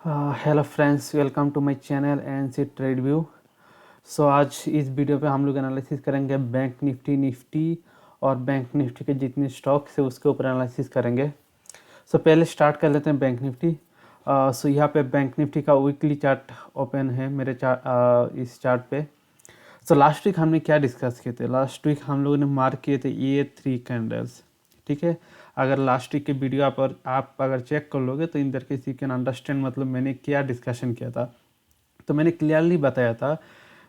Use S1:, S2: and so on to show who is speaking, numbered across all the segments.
S1: Hello friends, welcome to my channel N C trade view. सो आज इस video पे हम लोग एनालिसिस करेंगे बैंक निफ्टी और बैंक निफ्टी के जितने स्टॉक्स है उसके ऊपर एनालिसिस करेंगे। सो पहले स्टार्ट कर लेते हैं बैंक निफ्टी। सो यहाँ पे बैंक निफ्टी का वीकली चार्ट ओपन है मेरे इस चार्ट पे। सो लास्ट वीक हमने क्या डिस्कस किए थे? लास्ट वीक हम लोगों ने मार्क किए थे ये 3 कैंडल्स। ठीक है, अगर लास्ट वीक के वीडियो आप अगर चेक कर लोगे तो इन दर केस यू कैन अंडरस्टैंड मतलब मैंने क्या डिस्कशन किया था। तो मैंने क्लियरली बताया था।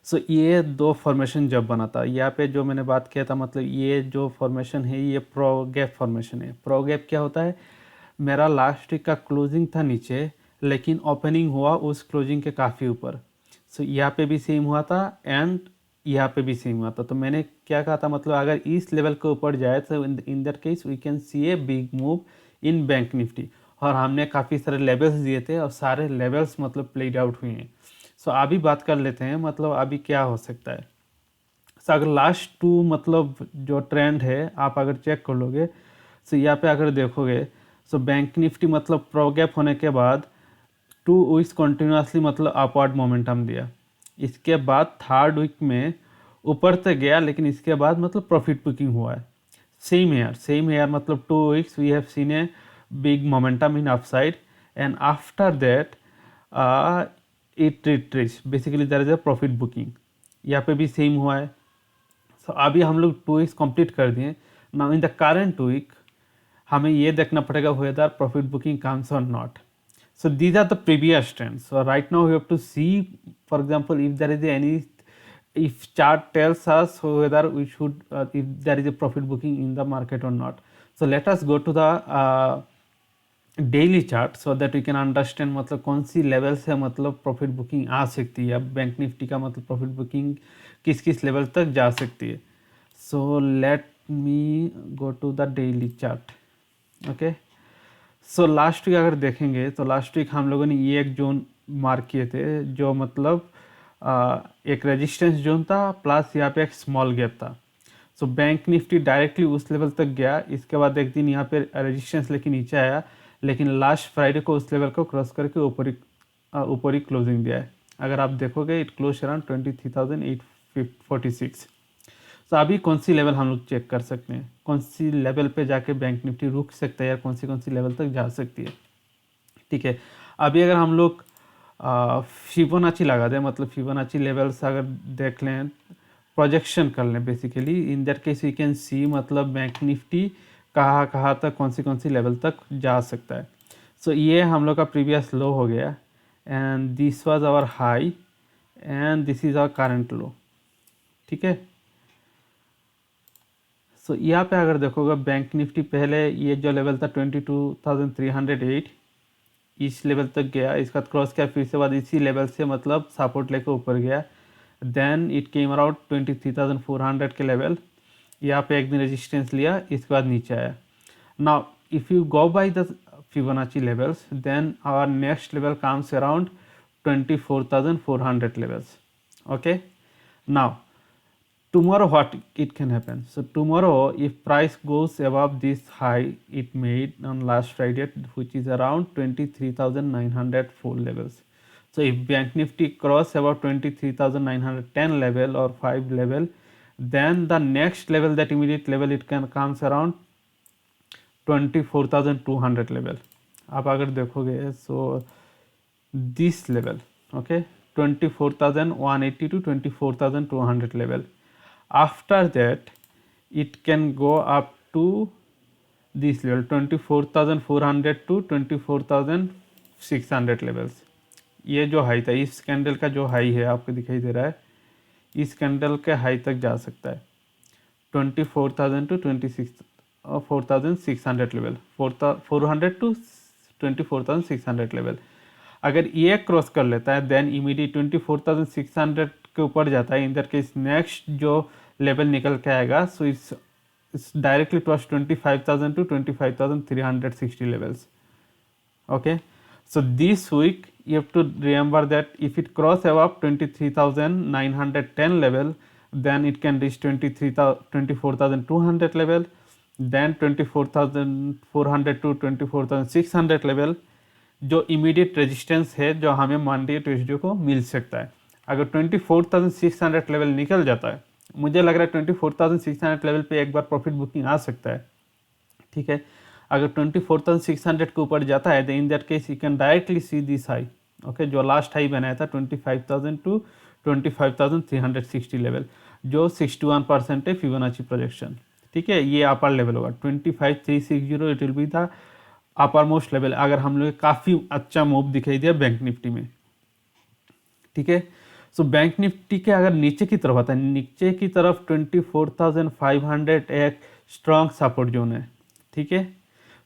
S1: सो ये दो फॉर्मेशन जब बना था, यहाँ पे जो मैंने बात किया था मतलब ये जो फॉर्मेशन है ये प्रो गैप फॉर्मेशन है। प्रो गैप क्या होता है? मेरा लास्ट वीक का क्लोजिंग था नीचे, लेकिन ओपनिंग हुआ उस क्लोजिंग के काफ़ी ऊपर। सो यहाँ पे भी सेम हुआ था एंड यहाँ पे भी सेम हुआ था। तो मैंने क्या कहा था मतलब अगर इस लेवल के ऊपर जाए तो in that case we can see a big move in bank Nifty. और हमने काफ़ी सारे लेवल्स दिए थे और सारे लेवल्स मतलब प्लेड आउट हुए हैं। सो अभी बात कर लेते हैं मतलब अभी क्या हो सकता है। सो अगर लास्ट टू मतलब जो ट्रेंड है आप अगर चेक कर लोगे, सो यहाँ पे अगर देखोगे, सो बैंक निफ्टी मतलब प्रो गैप होने के बाद 2 वीक्स कंटिन्यूसली मतलब अपवर्ड मोमेंटम दिया। इसके बाद थर्ड वीक में ऊपर तक गया, लेकिन इसके बाद मतलब प्रॉफिट बुकिंग हुआ है। सेम हेयर मतलब 2 weeks we have seen a big momentum in upside and after that it retrace, basically there is a profit booking. यहाँ पे भी सेम हुआ है। सो अभी हम लोग 2 वीक्स कंप्लीट कर दिए। Now in the current week हमें ये देखना पड़ेगा वेदर प्रॉफिट बुकिंग कम्स और not. So these are the previous trends. So right now we have to see, for example, if there is any, if chart tells us whether we should, if there is a profit booking in the market or not. So let us go to the daily chart so that we can understand मतलब कौन सी level से मतलब profit booking आ सकती है। अब bank Nifty का मतलब profit booking किस किस लेवल तक जा सकती है। So let me go to the daily chart. Okay, so last week अगर देखेंगे तो लास्ट वीक हम लोगों ने ये एक जोन मार्क किए थे जो मतलब एक रेजिस्टेंस जोन था प्लस यहाँ पे एक स्मॉल गैप था। सो बैंक निफ्टी डायरेक्टली उस लेवल तक गया, इसके बाद एक दिन यहाँ पे रेजिस्टेंस लेके नीचे आया, लेकिन लास्ट फ्राइडे को उस लेवल को क्रॉस करके ऊपर ही क्लोजिंग दिया है। अगर आप देखोगे इट क्लोज अराउंड 23,846। तो अभी कौन सी लेवल हम लोग चेक कर सकते हैं, कौन सी लेवल पे जाके बैंक निफ्टी रुक सकता है या कौन सी लेवल तक जा सकती है। ठीक है, अभी अगर हम लोग फिबोनाची लगा दें मतलब फिबोनाची लेवल्स अगर देख लें, प्रोजेक्शन कर लें basically, in that case we can see मतलब बैंक निफ्टी कहाँ कहाँ तक कौन सी लेवल तक जा सकता है। सो ये हम लोग का प्रीवियस लो हो गया and this was our high and this is our current low. ठीक है, सो यहाँ पे अगर देखोगे बैंक निफ्टी पहले ये जो लेवल था 22,308 इस लेवल तक गया, इसका क्रॉस किया, फिर से बाद इसी लेवल से मतलब सपोर्ट लेकर ऊपर गया, देन इट केम अराउंड 23,400 के लेवल, यहाँ पे एक दिन रेजिस्टेंस लिया, इसके बाद नीचे आया। Now if you go by the Fibonacci levels then our next level comes around 24,400 levels. Okay, now tomorrow what it can happen? So tomorrow if price goes above this high it made on last Friday, which is around 23,904 levels. So if bank nifty cross about 23,910 level or 5 level, then the next level, that immediate level, it can comes around 24,200 level. आप अगर देखोगे so this level, okay, 24,180 to 24,200 level. After that it can go up to this level 24,400 to 24,600 levels. ये जो high था इस candle का जो high है आपको दिखाई दे रहा है, इस कैंडल के हाई तक जा सकता है 24,000 टू 4,600 लेवल, 400 टू 24,600 लेवल। अगर ये क्रॉस कर लेता है देन इमीडिएट 24,600 के ऊपर जाता है, इन दैट केस नेक्स्ट जो लेवल निकल के आएगा so it's directly towards 25,000 to 25,360 levels. Okay, so this week you have to remember that if it cross above 23,910 level then it can reach 24,200 level, then 24,400 to 24,600 level, जो immediate resistance है जो हमें Monday Tuesday को मिल सकता है। अगर 24,600 level निकल जाता है, मुझे लग रहा है 24,600 लेवल पे एक बार प्रॉफिट बुकिंग आ सकता है, ठीक है। अगर 24,600 के ऊपर जाता है, तो in that case you can directly see this high, okay, जो लास्ट हाई बनाया था 25,000 टू 25,360 लेवल, जो 61% है फिबोनाची प्रोजेक्शन, ठीक है। ये अपर लेवल होगा 25,360, it will be the upper most level अगर हम लोग काफ़ी अच्छा मूव दिखाई दिया बैंक निफ्टी में, ठीक है। सो बैंक निफ्टी के अगर नीचे की तरफ आता है, नीचे की तरफ 24,500 एक स्ट्रॉन्ग सपोर्ट जोन है, ठीक है।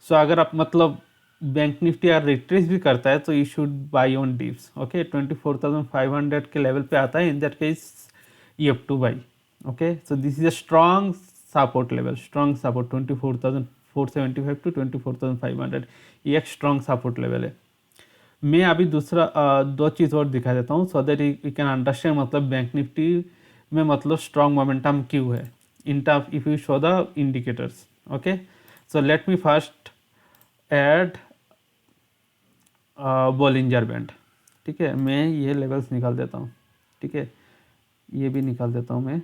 S1: सो अगर आप मतलब बैंक निफ्टी अगर रिट्रेस भी करता है तो you should buy on dips, okay. 24,500 के लेवल पे आता है, in that case you have to buy, okay. So this is a strong support level, strong support 24,475 to 24,500, ये एक स्ट्रॉन्ग सपोर्ट लेवल है। मैं अभी दूसरा दो चीज़ और दिखा देता हूँ, सो दैट यू कैन अंडरस्टैंड मतलब बैंक निफ्टी में मतलब स्ट्रॉन्ग मोमेंटम क्यों है in term if you show the indicators, okay. So let me first aid Bollinger band, ठीक है। मैं ये लेवल्स निकाल देता हूँ, ठीक है, ये भी निकाल देता हूँ मैं।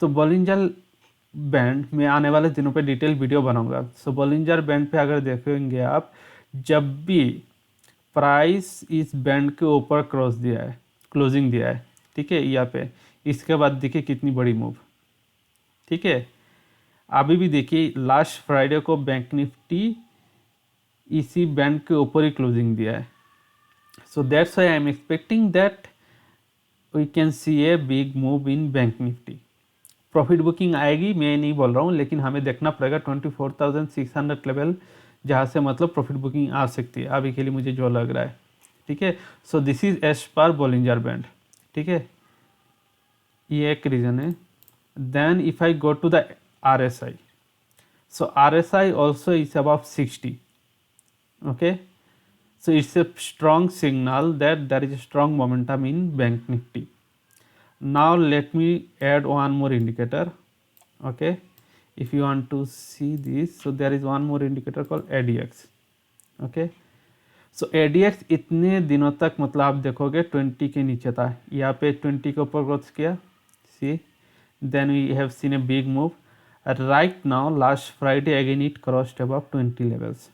S1: तो बॉलिंजर बैंड में आने वाले दिनों पे डिटेल वीडियो बनाऊंगा। सो बॉलिंजर बैंड पे अगर देखेंगे आप, जब भी प्राइस इस बैंड के ऊपर क्रॉस दिया है, क्लोजिंग दिया है, ठीक है, यहाँ पे, इसके बाद देखिए कितनी बड़ी मूव, ठीक है। अभी भी देखिए लास्ट फ्राइडे को बैंक निफ्टी इसी बैंड के ऊपर ही क्लोजिंग दिया है। So that's why I am expecting that we can see a big move in bank Nifty. Profit booking आएगी मैं नहीं बोल रहा हूँ, लेकिन हमें देखना पड़ेगा 24,600 लेवल जहाँ से मतलब प्रॉफिट बुकिंग आ सकती है, अभी के लिए मुझे जो लग रहा है, ठीक है। So this is as per Bollinger band, ठीक है, ये एक रीज़न है। Then if I go to the RSI, so RSI also is above 60, okay. So it's a strong signal that there is a strong momentum in bank nifty. Now let me add one more indicator, okay. If you want to see this, so there is one more indicator called ADX, okay. So ADX इतने दिनों तक मतलब आप देखोगे 20 के नीचे था, यहाँ पे 20 के ऊपर ग्रोथ किया, see, then we have seen a big move. Right now last Friday again it crossed above 20 levels,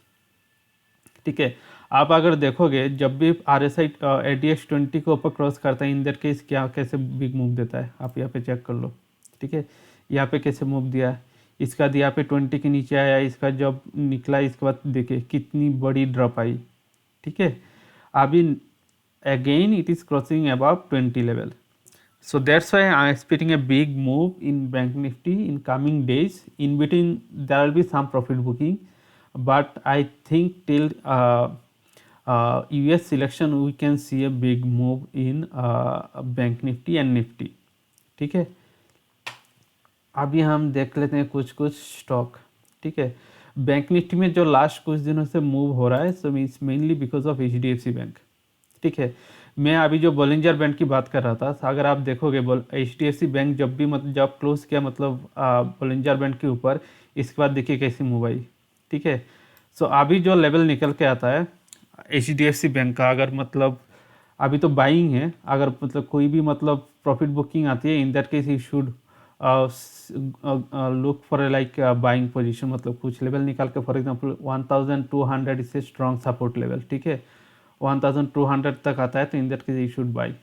S1: ठीक है। आप अगर देखोगे जब भी RSI ADX 20 के ऊपर क्रॉस करता है, इन दैट केस क्या कैसे बिग मूव देता है, आप यहाँ पे चेक कर लो, ठीक है। यहाँ पे कैसे मूव दिया, इसका दिया पे 20 के नीचे आया, इसका जब निकला इसके बाद देखिए कितनी बड़ी ड्रॉप आई, ठीक है। अभी again it is crossing above 20 level, so that's why I am expecting a big move in bank nifty in coming days. In between there will be some profit booking, but I think till US selection we can see a big move in bank nifty and nifty, ठीक है। अभी हम देख लेते हैं कुछ कुछ stock, ठीक है। बैंक निफ्टी में जो लास्ट कुछ दिनों से मूव हो रहा है, so it's mainly because of HDFC bank, ठीक है। मैं अभी जो बॉलिंजर बैंड की बात कर रहा था, अगर आप देखोगे HDFC बैंक जब भी मतलब जब क्लोज किया मतलब बॉलिंजर बैंड के ऊपर, इसके बाद देखिए कैसी मूव आई, ठीक है। सो अभी जो लेवल निकल के आता है HDFC बैंक का, अगर मतलब अभी तो बाइंग है, अगर मतलब कोई भी मतलब प्रॉफिट बुकिंग आती है, in that case you should look for like buying position, मतलब कुछ लेवल निकाल के, for example 1200 is a strong support level, ठीक है। 1200 तक आता है तो in that case you should by.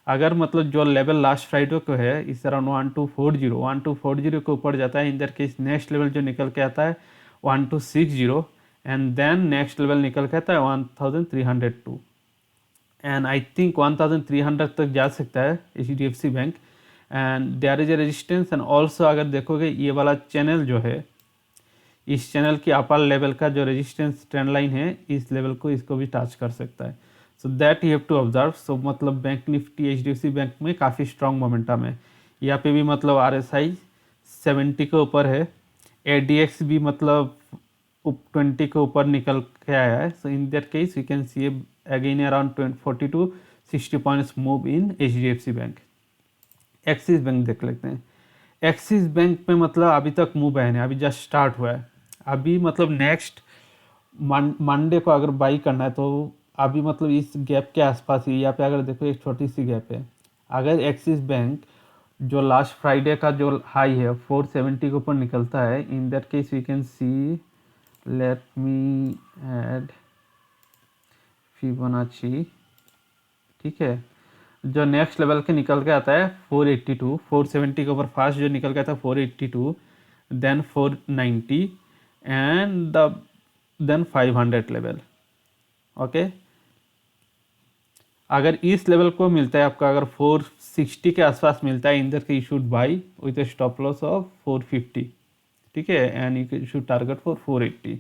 S1: अगर मतलब जो लेवल लास्ट फ्राइडे को है इस अराउंड 1240 के ऊपर जाता है, in that case next level जो निकल के आता है 1260, एंड देन नेक्स्ट लेवल निकल के आता है 1302, एंड आई थिंक 1300 तक जा सकता है HDFC bank, and there is a resistance. And also अगर देखोगे ये वाला चैनल जो है, इस चैनल की अपर लेवल का जो रेजिस्टेंस ट्रेंड लाइन है, इस लेवल को इसको भी टच कर सकता है, so that you have to observe. So मतलब बैंक निफ्टी HDFC बैंक में काफ़ी स्ट्रॉन्ग मोमेंटम है, यहाँ पे भी मतलब RSI 70 के ऊपर है, ADX भी मतलब 20 के ऊपर निकल के आया है, so in that case you can see again around 40 to 60 points move in HDFC bank. Axis Bank देख लेते हैं। एक्सिस बैंक में मतलब अभी तक मूव है नहीं, अभी जस्ट स्टार्ट हुआ है, अभी मतलब नेक्स्ट मंडे को अगर बाई करना है तो अभी मतलब इस गैप के आसपास ही, यहाँ पे अगर देखो एक छोटी सी गैप है। अगर एक्सिस बैंक जो लास्ट फ्राइडे का जो हाई है 470 के ऊपर निकलता है, in that case we can see, let me add Fibonacci, ठीक है। जो नेक्स्ट लेवल के निकल के आता है 482, 470 के ऊपर फास्ट जो निकल गया था 482, then 490 and then 500 level. Okay, अगर इस लेवल को मिलता है आपका, अगर 460 के आसपास मिलता है, in that case you should by with stop loss of 450, ठीक है, and you should target for 480।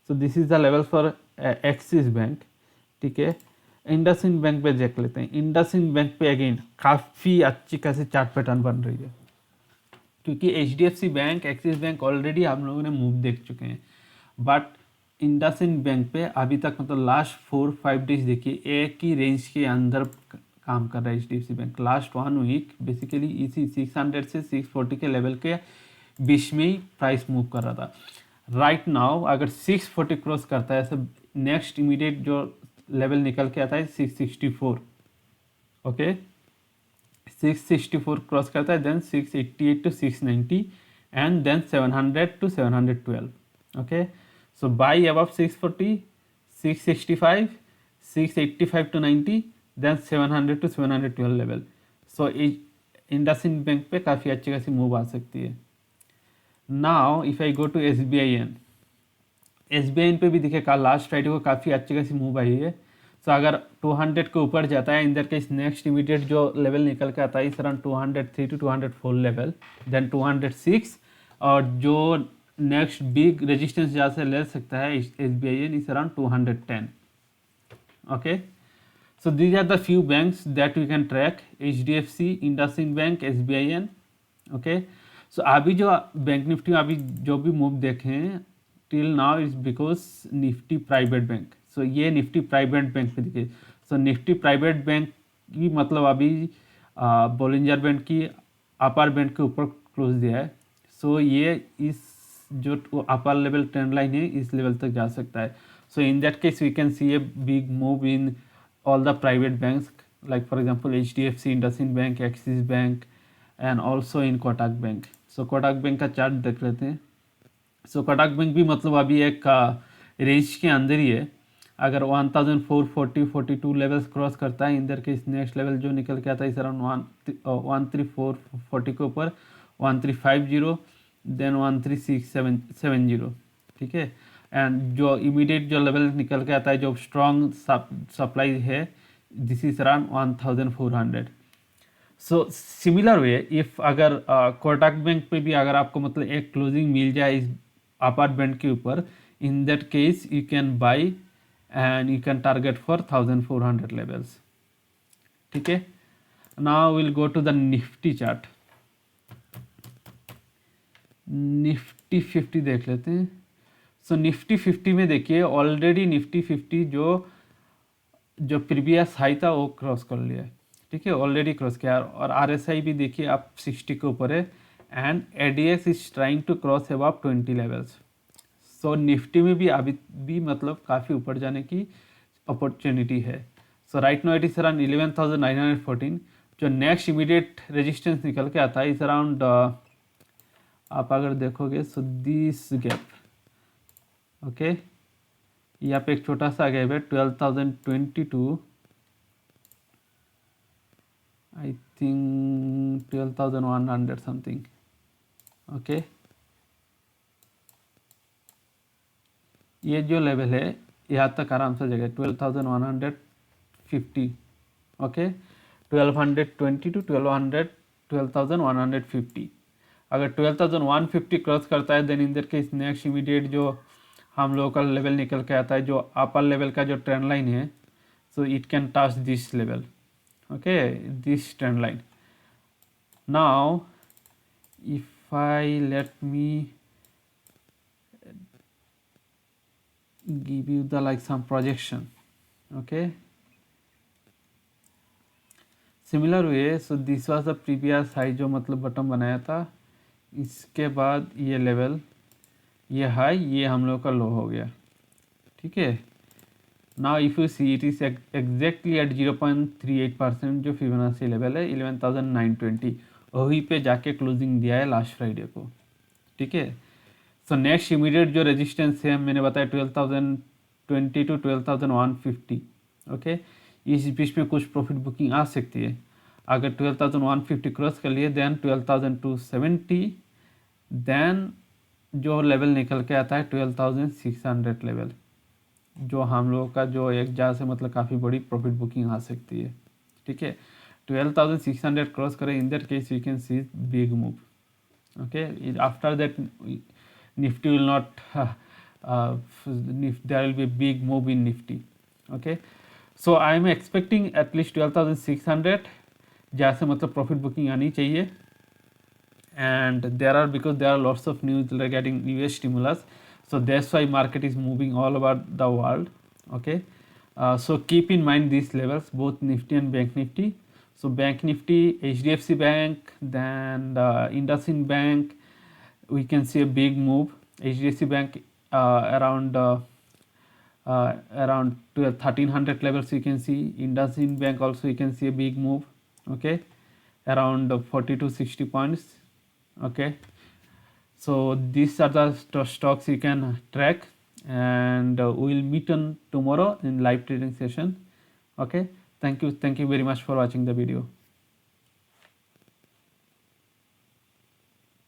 S1: So this is the level for axis bank, ठीक है। इंडसइंड बैंक पे देख लेते हैं। इंडसइंड बैंक पे अगेन काफ़ी अच्छी खासी चार्ट पैटर्न बन रही है, क्योंकि HDFC bank, Axis bank already हम लोगों ने मूव देख चुके हैं, बट इंडसइंड बैंक पे अभी तक मतलब लास्ट 4-5 डेज देखिए एक ही रेंज के अंदर काम कर रहा है HDFC bank. Last 1 week basically इसी 600 से 640 के लेवल के बीच में ही प्राइस मूव कर रहा था। राइट नाउ अगर 640 क्रॉस करता है, सब नेक्स्ट इमीडिएट जो लेवल निकल के आता है 664, ओके, 664 क्रॉस करता है, then 688 to 690 and then 700 to 712, okay. So buy above 640, 665, 685 to 90, then 700 to 712 level. So IndusInd bank पे काफ़ी अच्छी खासी मूव आ सकती है। Now if I go to SBI पे भी दिखे लास्ट फ्राइडे को काफ़ी अच्छी खासी मूव आई है। सो अगर 200 के ऊपर जाता है, in that case next immediate जो लेवल निकल के आता है इस अराउंड 203 टू 204 लेवल, देन 206, और जो नेक्स्ट बिग रेजिस्टेंस जहाँ से ले सकता है SBI इस around 210, okay. So these are the few banks that we can track, HDFC, IndusInd bank, SBI, okay. So अभी जो बैंक निफ्टी अभी जो भी मूव देखें till now is because Nifty private bank. So ये निफ्टी प्राइवेट बैंक पे देखिए, सो Nifty private bank की मतलब अभी बोलिंजर बैंड की अपर बैंड के ऊपर क्लोज दिया है। सो ये इस जो अपर लेवल ट्रेंड लाइन है इस लेवल तक जा सकता है। So in that case we can see a big move in all the private banks, like for example HDFC, IndusInd bank, Axis Bank and also in Kotak bank. So Kotak bank का chart देख लेते हैं। सो कोटक बैंक भी मतलब अभी एक रेंज के अंदर ही है। अगर 1440-42 लेवल्स क्रॉस करता है, इंदर के इस नेक्स्ट लेवल जो निकल के आता है इस अराउंड 13440 के ऊपर 1350, देन 13670, ठीक है। एंड जो इमीडिएट जो लेवल निकल के आता है जो स्ट्रॉन्ग सप्लाई है, this is around 1400। So similar way if अगर कोटक बैंक पे भी अगर आपको मतलब एक क्लोजिंग मिल जाए इस अपर बैंड के ऊपर, in that case you can buy and you can target for 1400 levels, ठीक है। Now will go to the Nifty chart. Nifty 50 देख लेते हैं। सो निफ्टी 50 में देखिए ऑलरेडी निफ्टी 50 जो प्रीवियस हाई था वो क्रॉस कर लिया है, ठीक है, ऑलरेडी क्रॉस किया। और RSI भी देखिए आप 60 के ऊपर है and ADX is trying to cross about 20 levels. So Nifty में भी अभी भी मतलब काफ़ी ऊपर जाने की अपॉर्चुनिटी है। So right now it is around 11,914। जो नेक्स्ट इमीडिएट रेजिस्टेंस निकल के आता है इस अराउंड आप अगर देखोगे सो दिस गैप, ओके, यहाँ पे एक छोटा सा गैप है 12,022, आई थिंक 12,100 समथिंग, ओके। ये जो लेवल है यहाँ तक आराम से जगह 12,150, ओके, 1220 टू 12,150। अगर 12,150 क्रॉस करता है then in their case next immediate जो हम लोग का लेवल निकल के आता है जो अपर लेवल का जो ट्रेंड लाइन है, so it can touch this level, okay, this trend line. Now if I let me give you the like some projection, okay, similar way, so this was the previous high जो मतलब button बनाया था, इसके बाद ये level ये high, ये हम लोग का लो हो गया, ठीक है। Now if you see it is exactly at 0.38% जो फिबोनाची लेवल है 11,920, वहीं पे जाके क्लोजिंग दिया है लास्ट फ्राइडे को, ठीक है। सो नेक्स्ट इमीडिएट जो रेजिस्टेंस है मैंने बताया 12,020 टू 12,150, ओके। इस बीच में कुछ प्रॉफिट बुकिंग आ सकती है। अगर 12,150 क्रॉस कर लिए देन 12,270, देन जो लेवल निकल के आता है 12,600 लेवल, जो हम लोगों का जो एक जहाँ से मतलब काफ़ी बड़ी प्रॉफिट बुकिंग आ सकती है, ठीक है। 12,600 क्रॉस करें, इन that case you can C big move, okay. After that nifty will not there will be a big move in nifty, okay. So I am expecting at least 12,600 जहाँ से मतलब profit booking आनी चाहिए, and there are, because there are lots of news regarding US stimulus, so that's why market is moving all over the world, okay. So keep in mind these levels, both nifty and bank nifty. So bank nifty, HDFC bank, then IndusInd bank, we can see a big move. HDFC bank around 1300 levels you can see. IndusInd bank also you can see a big move, okay, around 40 to 60 points, okay. So these are the stocks you can track, and we will meet on tomorrow in live trading session, okay. Thank you very much for watching the video.